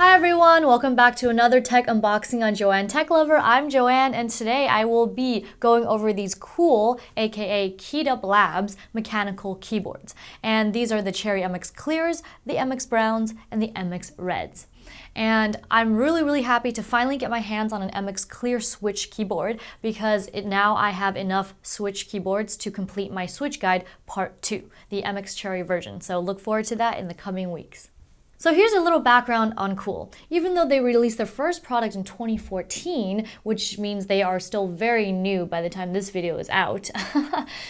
Hi everyone, welcome back to another tech unboxing on JoanneTechLover. I'm Joanne, and today I will be going over these KUL, aka Keyed Up Labs, mechanical keyboards. And these are the Cherry MX Clears, the MX Browns, and the MX Reds. And I'm really happy to finally get my hands on an MX Clear Switch keyboard because now I have enough Switch keyboards to complete my Switch Guide Part 2, the MX Cherry version. So look forward to that in the coming weeks. So here's a little background on KUL. Even though they released their first product in 2014, which means they are still very new by the time this video is out,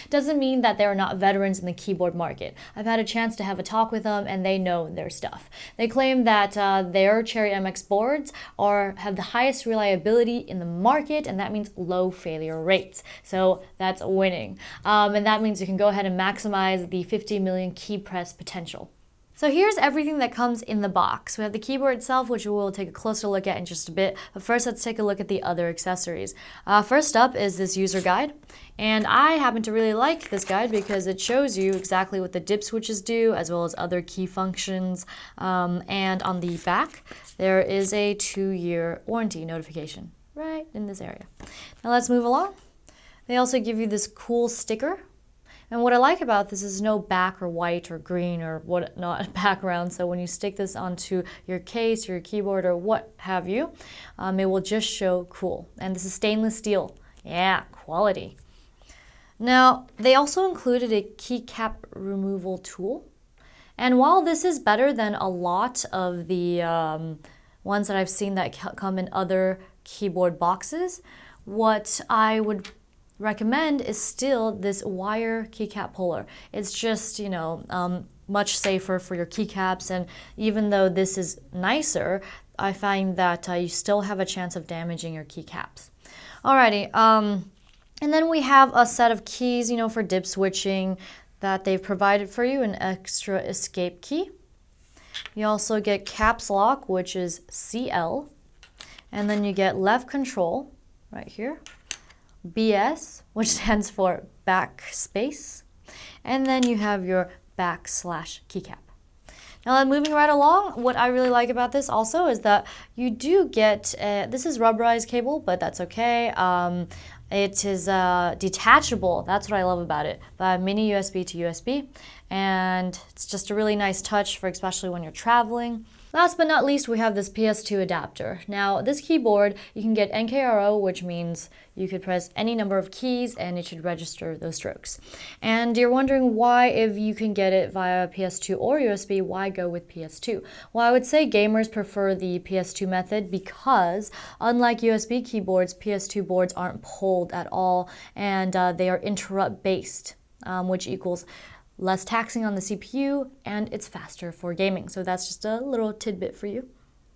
doesn't mean that they're not veterans in the keyboard market. I've had a chance to have a talk with them and they know their stuff. They claim that their Cherry MX boards have the highest reliability in the market, and that means low failure rates. So that's winning. And that means you can go ahead and maximize the 50 million key press potential. So here's everything that comes in the box. We have the keyboard itself, which we will take a closer look at in just a bit. But first, let's take a look at the other accessories. First up is this user guide. And I happen to really like this guide because it shows you exactly what the dip switches do, as well as other key functions. And on the back, there is a 2-year warranty notification right in this area. Now let's move along. They also give you this cool sticker. And what I like about this is no black or white or green or whatnot background. So when you stick this onto your case, your keyboard, or what have you, it will just show KUL. And this is stainless steel. Yeah, quality. Now, they also included a keycap removal tool. And while this is better than a lot of the ones that I've seen that come in other keyboard boxes, what I would recommend is still this wire keycap puller. It's just, much safer for your keycaps, and even though this is nicer, I find that you still have a chance of damaging your keycaps. Alrighty, and then we have a set of keys, for dip switching that they've provided for you, an extra escape key. You also get caps lock, which is CL, and then you get left control right here. BS, which stands for backspace, and then you have your /keycap. Now then, moving right along, what I really like about this also is that you do get, this is rubberized cable, but that's okay. It is detachable, that's what I love about it, by mini USB to USB, and it's just a really nice touch for especially when you're traveling. Last but not least, we have this PS2 adapter. Now, this keyboard, you can get NKRO, which means you could press any number of keys and it should register those strokes. And you're wondering why, if you can get it via PS2 or USB, why go with PS2? Well, I would say gamers prefer the PS2 method because, unlike USB keyboards, PS2 boards aren't pulled at all, and they are interrupt-based, which equals less taxing on the CPU, and it's faster for gaming. So that's just a little tidbit for you.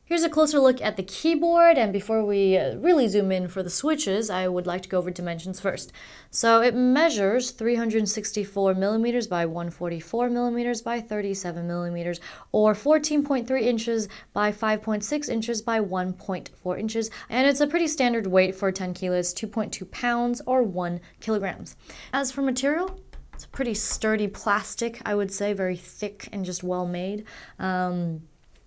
Here's a closer look at the keyboard, and before we really zoom in for the switches, I would like to go over dimensions first. So it measures 364 millimeters by 144 millimeters by 37 millimeters, or 14.3 inches by 5.6 inches by 1.4 inches, and it's a pretty standard weight for 10 kilos, 2.2 pounds, or 1 kilograms. As for material, it's a pretty sturdy plastic, I would say, very thick and just well made. And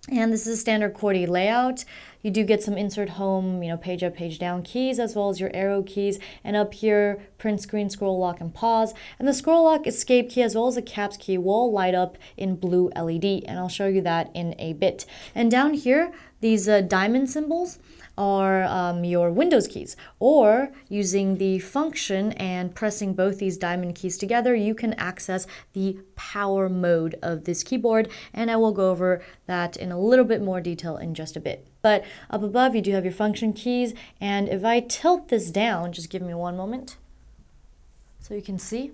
this is a standard QWERTY layout. You do get some insert home, page up, page down keys, as well as your arrow keys. And up here, print screen, scroll lock, and pause. And the scroll lock escape key, as well as the caps key, will light up in blue LED. And I'll show you that in a bit. And down here, these diamond symbols are your Windows keys, or using the function and pressing both these diamond keys together, you can access the power mode of this keyboard, and I will go over that in a little bit more detail in just a bit. But up above, you do have your function keys, and if I tilt this down, just give me one moment so you can see.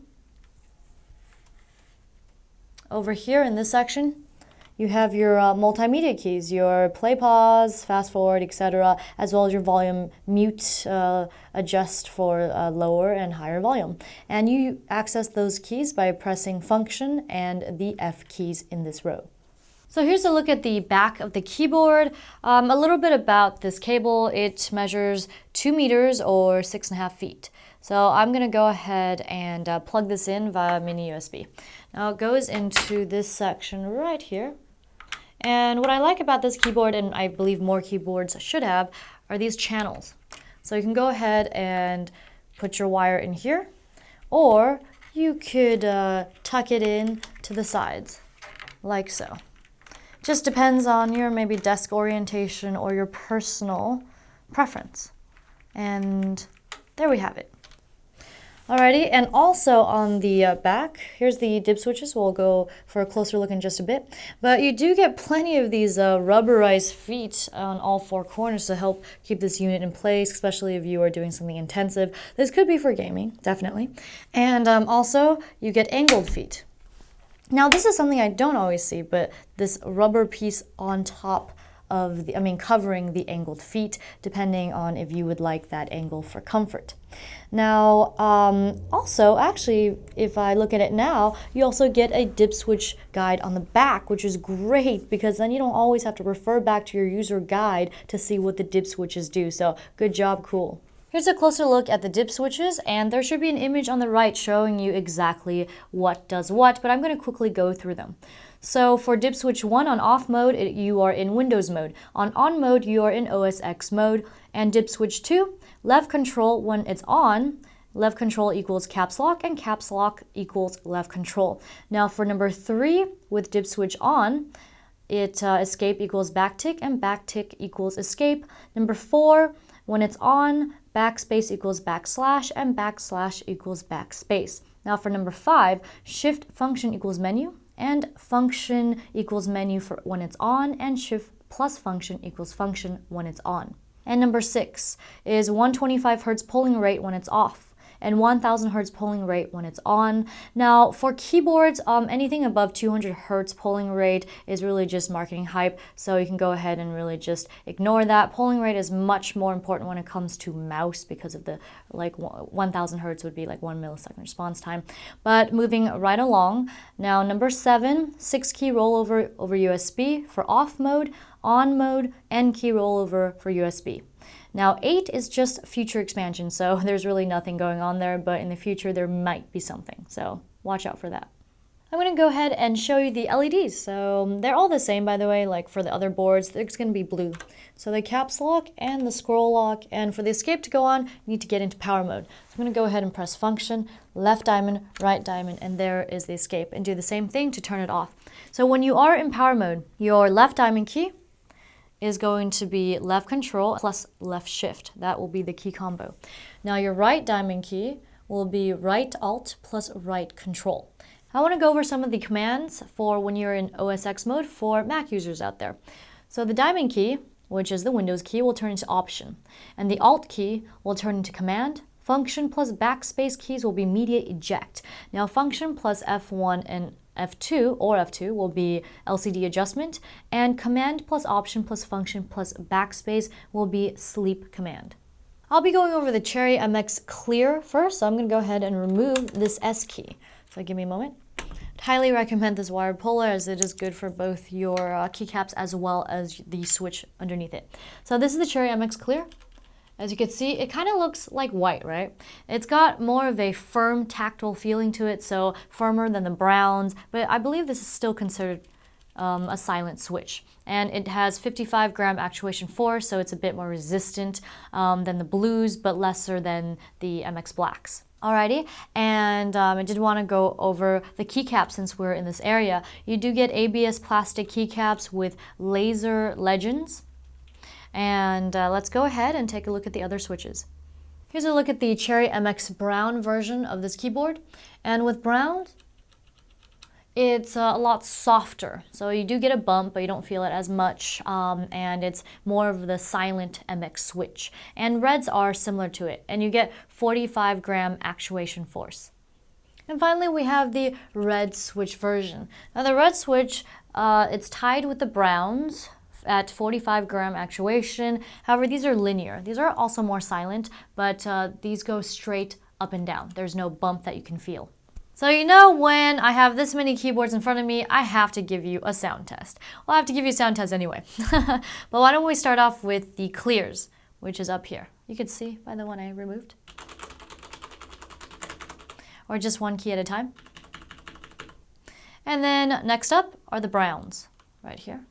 Over here in this section, you have your multimedia keys, your play, pause, fast forward, etc., as well as your volume mute, adjust for lower and higher volume. And you access those keys by pressing function and the F keys in this row. So here's a look at the back of the keyboard. A little bit about this cable. It measures 2 meters or 6.5 feet. So I'm going to go ahead and plug this in via mini USB. Now it goes into this section right here. And what I like about this keyboard, and I believe more keyboards should have, are these channels. So you can go ahead and put your wire in here, or you could tuck it in to the sides, like so. Just depends on your maybe desk orientation or your personal preference. And there we have it. Alrighty, and also on the back, here's the dip switches. We'll go for a closer look in just a bit. But you do get plenty of these rubberized feet on all four corners to help keep this unit in place, especially if you are doing something intensive. This could be for gaming, definitely. And also, you get angled feet. Now, this is something I don't always see, but this rubber piece on top of the, covering the angled feet, depending on if you would like that angle for comfort. Now, also, actually, if I look at it now, you also get a dip switch guide on the back, which is great because then you don't always have to refer back to your user guide to see what the dip switches do. So, good job, KUL. Here's a closer look at the dip switches, and there should be an image on the right showing you exactly what does what, but I'm going to quickly go through them. So for dip switch 1 on off mode, you are in Windows mode. On mode, you are in OS X mode. And dip switch 2, left control when it's on, left control equals caps lock, and caps lock equals left control. Now for number 3, with dip switch on, escape equals backtick, and backtick equals escape. Number 4, when it's on, backspace equals backslash, and backslash equals backspace. Now for number 5, shift function equals menu, and function equals menu for when it's on, and shift plus function equals function when it's on. And number 6 is 125 Hertz polling rate when it's off, and 1000 Hertz polling rate when it's on. Now for keyboards, anything above 200 Hertz polling rate is really just marketing hype, so you can go ahead and really just ignore that. Polling rate is much more important when it comes to mouse because of the 1000 Hertz would be like 1 millisecond response time. But moving right along, now number 7, 6-key rollover over USB for off mode, on mode, and key rollover for USB. Now 8 is just future expansion, so there's really nothing going on there, but in the future there might be something, so watch out for that. I'm going to go ahead and show you the LEDs. So they're all the same, by the way, like for the other boards, it's going to be blue. So the caps lock and the scroll lock, and for the escape to go on, you need to get into power mode. So I'm going to go ahead and press function, left diamond, right diamond, and there is the escape, and do the same thing to turn it off. So when you are in power mode, your left diamond key is going to be left control plus left shift. That will be the key combo. Now your right diamond key will be right alt plus right control. I want to go over some of the commands for when you're in OS X mode for Mac users out there. So the diamond key, which is the Windows key, will turn into option, and the alt key will turn into command. Function plus backspace keys will be media eject. Now function plus F1 and F2 will be LCD adjustment, and command plus option plus function plus backspace will be sleep command. I'll be going over the Cherry MX Clear first, so I'm going to go ahead and remove this S key. So give me a moment. I'd highly recommend this wire puller as it is good for both your keycaps as well as the switch underneath it. So this is the Cherry MX Clear. As you can see, it kind of looks like white, right? It's got more of a firm, tactile feeling to it, so firmer than the browns, but I believe this is still considered a silent switch. And it has 55-gram actuation force, so it's a bit more resistant than the blues, but lesser than the MX Blacks. Alrighty, and I did want to go over the keycaps since we're in this area. You do get ABS plastic keycaps with laser legends. And let's go ahead and take a look at the other switches. Here's a look at the Cherry MX Brown version of this keyboard. And with brown, it's a lot softer. So you do get a bump, but you don't feel it as much. And it's more of the silent MX switch. And reds are similar to it. And you get 45-gram actuation force. And finally, we have the red switch version. Now the red switch, it's tied with the browns at 45-gram actuation. However, these are linear. These are also more silent, but these go straight up and down. There's no bump that you can feel. So you know when I have this many keyboards in front of me, I have to give you a sound test. Well, I have to give you a sound test anyway. But why don't we start off with the clears, which is up here. You can see by the one I removed. Or just one key at a time. And then next up are the browns, right here.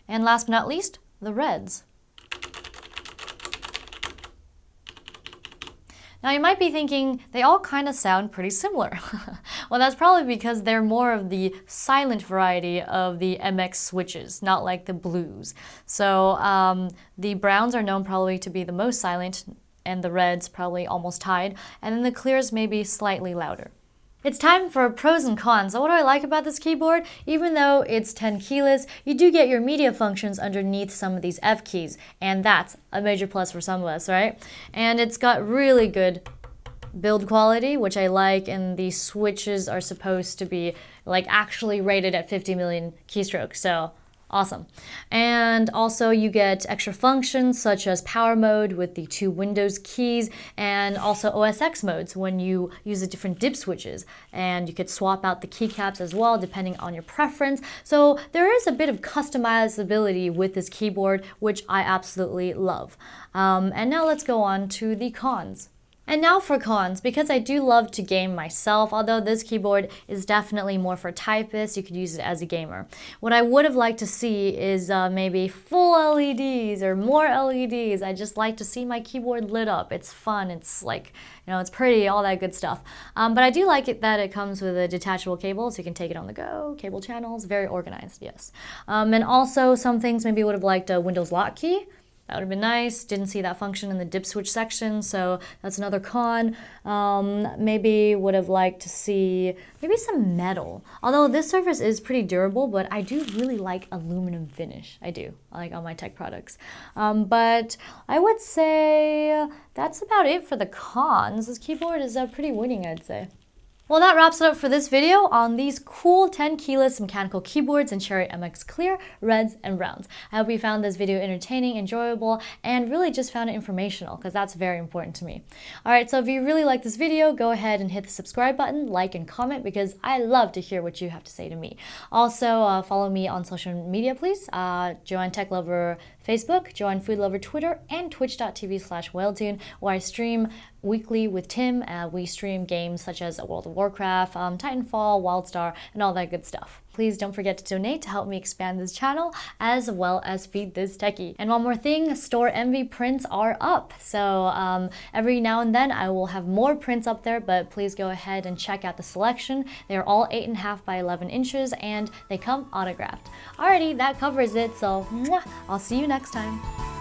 And last but not least, the reds. Now you might be thinking, they all kind of sound pretty similar. Well, that's probably because they're more of the silent variety of the MX switches, not like the blues. So the browns are known probably to be the most silent, and the reds probably almost tied, and then the clears may be slightly louder. It's time for pros and cons. So what do I like about this keyboard? Even though it's 10 keyless, you do get your media functions underneath some of these F keys, and that's a major plus for some of us, right? And it's got really good build quality, which I like, and the switches are supposed to be like actually rated at 50 million keystrokes, so awesome. And also you get extra functions such as power mode with the 2 Windows keys, and also OSX modes when you use the different dip switches. And you could swap out the keycaps as well depending on your preference. So there is a bit of customizability with this keyboard, which I absolutely love. And now let's go on to the cons. And now for cons, because I do love to game myself, although this keyboard is definitely more for typists, you could use it as a gamer. What I would have liked to see is maybe full LEDs or more LEDs. I just like to see my keyboard lit up. It's fun, it's like, you know, it's pretty, all that good stuff. But I do like it that it comes with a detachable cable, so you can take it on the go, cable channels, very organized, yes. And also some things maybe would have liked a Windows lock key. That would have been nice. Didn't see that function in the dip switch section, so that's another con. Maybe would have liked to see maybe some metal. Although this surface is pretty durable, but I do really like aluminum finish. I do. I like all my tech products. But I would say that's about it for the cons. This keyboard is pretty winning, I'd say. Well, that wraps it up for this video on these cool 10 keyless mechanical keyboards in Cherry MX Clear, reds, and browns. I hope you found this video entertaining, enjoyable, and really just found it informational, because that's very important to me. Alright, so if you really like this video, go ahead and hit the subscribe button, like, and comment, because I love to hear what you have to say to me. Also, follow me on social media, please. JoanneTechLover Facebook, JoanneFoodLover Twitter, and twitch.tv/whaletune, where I stream weekly with Tim. We stream games such as World of Warcraft, Titanfall, WildStar, and all that good stuff. Please don't forget to donate to help me expand this channel, as well as feed this techie. And one more thing, Storenvy prints are up. So every now and then I will have more prints up there, but please go ahead and check out the selection. They are all 8.5 by 11 inches, and they come autographed. Alrighty, that covers it, so mwah, I'll see you next time.